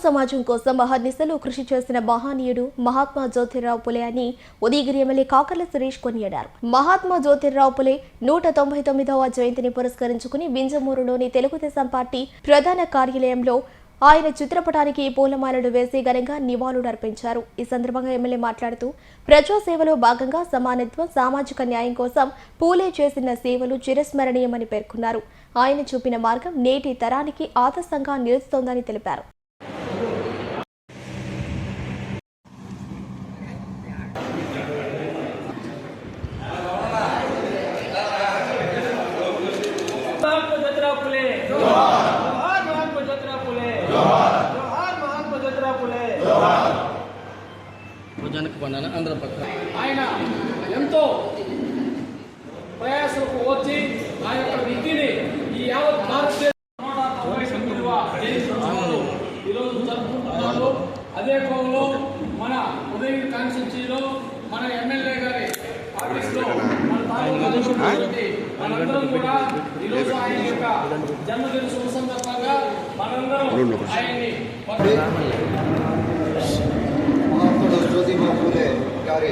సమాజం కోసం అహర్నిశలు కృషి చేసిన మహనీయుడు మహాత్మా జ్యోతిరావు పులే అని ఉదయగిరి ఎమ్మెల్యే కాకర్ల సురేష్ కొనియాడారు. మహాత్మా జ్యోతిరావు పులే 199వ జయంతిని పురస్కరించుకుని బింజమూరులోని తెలుగుదేశం పార్టీ ప్రధాన కార్యాలయంలో ఆయన చిత్రపటానికి పూలమాలలు వేసి ఘనంగా నివాళులర్పించారు. ఈ సందర్భంగా ఎమ్మెల్యే మాట్లాడుతూ ప్రజాసేవలో భాగంగా సమానత్వం, సామాజిక న్యాయం కోసం పూలే చేసిన సేవలు చిరస్మరణీయమని పేర్కొన్నారు. ఆయన చూపిన మార్గం నేటి తరానికి ఆదర్శంగా నిలుస్తోందని తెలిపారు. ఆయన ఎంతో ప్రయాసలకు వచ్చి ఆ యొక్క విధిని ఈ యావత్ భారతదేశం ఈరోజు జరుపుకుంటున్నారు. అదే కోణంలో మన ఉదయగిరి కాన్స్టిట్యూన్సీలో మన ఎమ్మెల్యే గారి ఆఫీస్లో మనందరం కూడా ఈరోజు ఆయన యొక్క జన్మదిన శుభ సందర్భంగా మనందరం ఆయన్ని జ్యోతిరావు పూలే గారి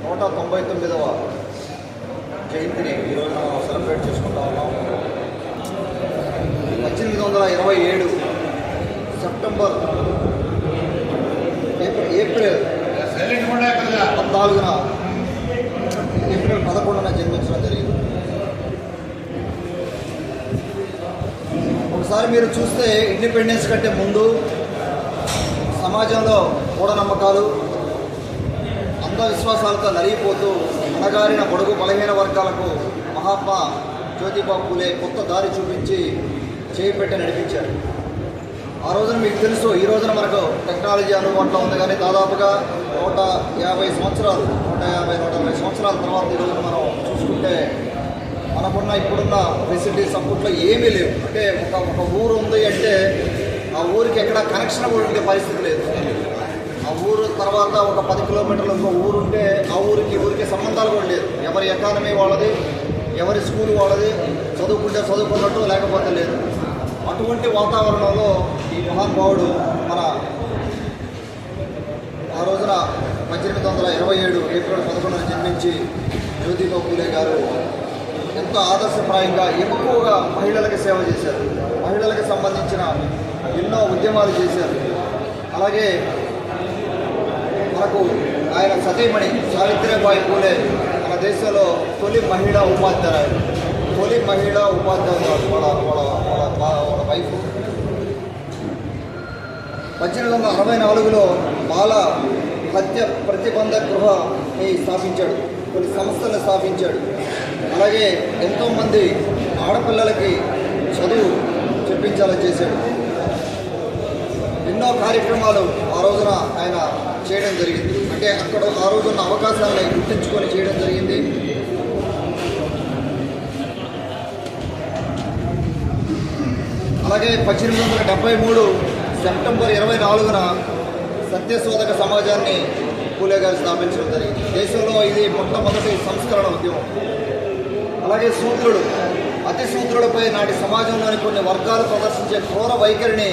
199వ జయంతిని ఈరోజు మనం సెలబ్రేట్ చేసుకుంటా ఉన్నాం. 1827 సెప్టెంబర్ ఏప్రిల్ 14న ఏప్రిల్ 11న జన్మించడం జరిగింది. ఒకసారి మీరు చూస్తే ఇండిపెండెన్స్ కంటే ముందు సమాజంలో మూఢనమ్మకాలు, అంధవిశ్వాసాలతో నలిగిపోతూ అణగారిన బడుగు బలహీన వర్గాలకు మహాత్మా జ్యోతిరావు పూలే కొత్త దారి చూపించి చేయిపెట్టి నడిపించారు. ఆ రోజున మీకు తెలుసు, ఈ రోజున మనకు టెక్నాలజీ అందుబాటులో ఉంది, కానీ దాదాపుగా 150 సంవత్సరాలు 140 సంవత్సరాల తర్వాత ఈ రోజున మనం చూసుకుంటే మనకున్న ఇప్పుడున్న ఫెసిలిటీస్ అప్పట్లో ఏమీ లేవు. అంటే ఒక ఊరు ఉంది అంటే ఆ ఊరికి ఎక్కడ కనెక్షన్ కూడా ఉండే పరిస్థితి లేదు. ఆ ఊరు తర్వాత ఒక 10 కిలోమీటర్లు ఇంకో ఊరు ఉంటే ఆ ఊరికి సంబంధాలు కూడా లేదు. ఎవరి ఎకానమీ వాళ్ళది, ఎవరి స్కూల్ వాళ్ళది, చదువుకుంటే చదువుకున్నట్టు లేకపోతే లేదు. అటువంటి వాతావరణంలో ఈ మహానుభావుడు మన ఆ రోజున 1827 ఏప్రిల్ 11న జన్మించి జ్యోతిరావు పూలే గారు ఎంతో ఆదర్శప్రాయంగా ఎక్కువగా మహిళలకు సేవ చేశారు. మహిళలకు సంబంధించిన ఎన్నో ఉద్యమాలు చేశారు. అలాగే మనకు ఆయన సతీమణి సావిత్రిబాయి పూలే మన దేశంలో తొలి మహిళా ఉపాధ్యాయురాలు వాళ్ళ వైఫ్. 1864లో బాల హత్య ప్రతిబంధ గృహాన్ని స్థాపించాడు, కొన్ని సంస్థలను స్థాపించాడు. అలాగే ఎంతోమంది ఆడపిల్లలకి చదువు చెప్పించాలని చేశాడు. ఎన్నో కార్యక్రమాలు ఆ రోజున ఆయన చేయడం జరిగింది. అంటే అక్కడ ఆ రోజున్న అవకాశాలను గుర్తించుకొని చేయడం జరిగింది. అలాగే 1873 సెప్టెంబర్ 24న సత్యశోధక సమాజాన్ని పూలే గారు స్థాపించడం జరిగింది. దేశంలో ఇది మొట్టమొదటి సంస్కరణ ఉద్యమం. అలాగే శూద్రుడు, అతి శూద్రులపై నాటి సమాజంలోని కొన్ని వర్గాలు ప్రదర్శించే క్రూర వైఖరిని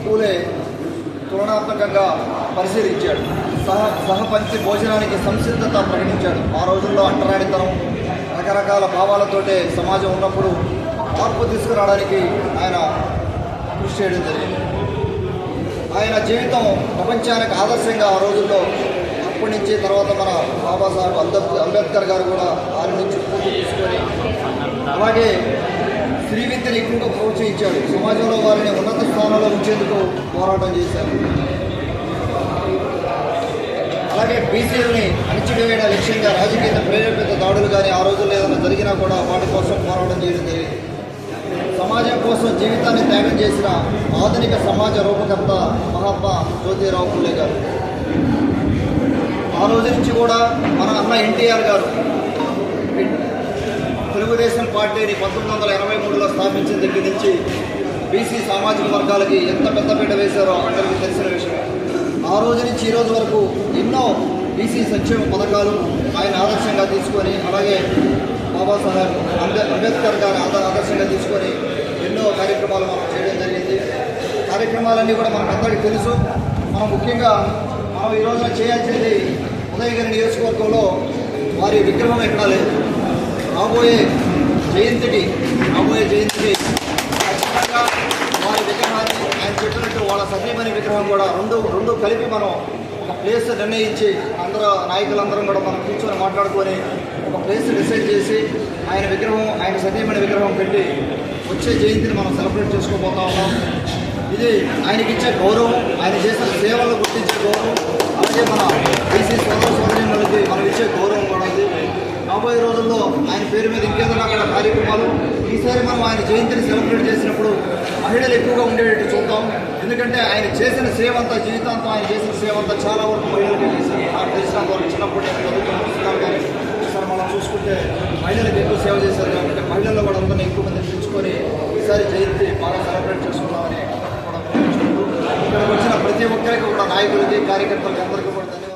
పూలే తులనాత్మకంగా పరిశీలించాడు. సహపంచి భోజనానికి సంసిద్ధత ప్రకటించాడు. ఆ రోజుల్లో అంటరానితనం, రకరకాల భావాలతోటే సమాజం ఉన్నప్పుడు మార్పు తీసుకురావడానికి ఆయన కృషి చేయడం జరిగింది. ఆయన జీవితం ప్రపంచానికి ఆదర్శంగా ఆ రోజుల్లో అప్పటి నుంచి తర్వాత మన బాబాసాహెబ్ అంబేద్కర్ గారు కూడా ఆయన నుంచి పూర్తి తీసుకొని అలాగే స్త్రీ విద్యను ఎక్కువగా ప్రోత్సహించాడు. సమాజంలో వారిని ఉన్నత స్థానంలో ఉంచేందుకు పోరాటం చేశారు. అలాగే బీసీలని అణిచివేయడం లక్ష్యంగా రాజకీయ ప్రేరేపిత దాడులు కానీ ఆ రోజుల్లో ఏదైనా జరిగినా కూడా వాటి కోసం పోరాటం చేయడం జరిగింది. సమాజం కోసం జీవితాన్ని త్యాగం చేసిన ఆధునిక సమాజ రూపకర్త మహాత్మా జ్యోతిరావు పూలే గారు. ఆ రోజు నుంచి కూడా మన అన్న ఎన్టీఆర్ గారు తెలుగుదేశం పార్టీని 1983లో స్థాపించిన దగ్గర నుంచి బీసీ సామాజిక వర్గాలకి ఎంత పెద్దపీట వేశారో అందరికీ తెలిసిన విషయం. ఆ రోజు నుంచి ఈ రోజు వరకు ఎన్నో బీసీ సంక్షేమ పథకాలు ఆయన ఆదర్శంగా తీసుకొని, అలాగే బాబాసాహెబ్ అంబేద్కర్ గారి ఆదర్శంగా తీసుకొని ఎన్నో కార్యక్రమాలు మనం చేయడం జరిగింది. కార్యక్రమాలన్నీ కూడా మనకు అందరికీ తెలుసు. మనం ముఖ్యంగా మనం ఈ రోజున చేయాల్సింది ఉదయగిరి నియోజకవర్గంలో వారి విగ్రహం ఎక్కడా లేదు. రాబోయే జయంతికి ఖచ్చితంగా వారి విగ్రహాన్ని ఆయన చెప్పినట్టు వాళ్ళ సతీమణి విగ్రహం కూడా రెండు కలిపి మనం ఒక ప్లేస్ నిర్ణయించి నాయకులందరం కూడా మనం కూర్చొని మాట్లాడుకొని ఒక ప్లేస్ డిసైడ్ చేసి ఆయన విగ్రహం, ఆయన సతీమణి విగ్రహం పెట్టి వచ్చే జయంతిని మనం సెలబ్రేట్ చేసుకోబోతా ఉన్నాం. ఇది ఆయనకి ఇచ్చే గౌరవం, ఆయన చేసిన సేవలు గుర్తించే గౌరవం, అలాగే మన బీసీ సోదరులకి మనం ఇచ్చే గౌరవం కూడా ఉంది. రాబోయే రోజుల్లో ఆయన పేరు మీద ఇంకేదైనా కూడా కార్యక్రమాలు ఈసారి మనం ఆయన జయంతిని సెలబ్రేట్ చేసినప్పుడు మహిళలు ఎక్కువగా ఉండేటట్టు చూద్దాం. ఎందుకంటే ఆయన చేసిన సేవ అంతా, జీవితాంతం ఆయన చేసిన సేవ అంతా చాలా వరకు మహిళలకి చేశారు. నాకు తెలిసినంత వరకు చిన్నప్పుడు నేను చదువుతున్న పుస్తకాలు కానీ ఈసారి మనం చూసుకుంటే మహిళలకు ఎక్కువ సేవ చేశారు. కాబట్టి మహిళల్లో కూడా అందరినీ ఎక్కువ మంది పిలుచుకొని ఈసారి జయంతి బాగా సెలబ్రేట్ చేసుకుందామని కూడా ఇక్కడ వచ్చిన ప్రతి ఒక్కరికి కూడా, నాయకులకి, కార్యకర్తలకి అందరికీ కూడా ధన్యవాదాలు.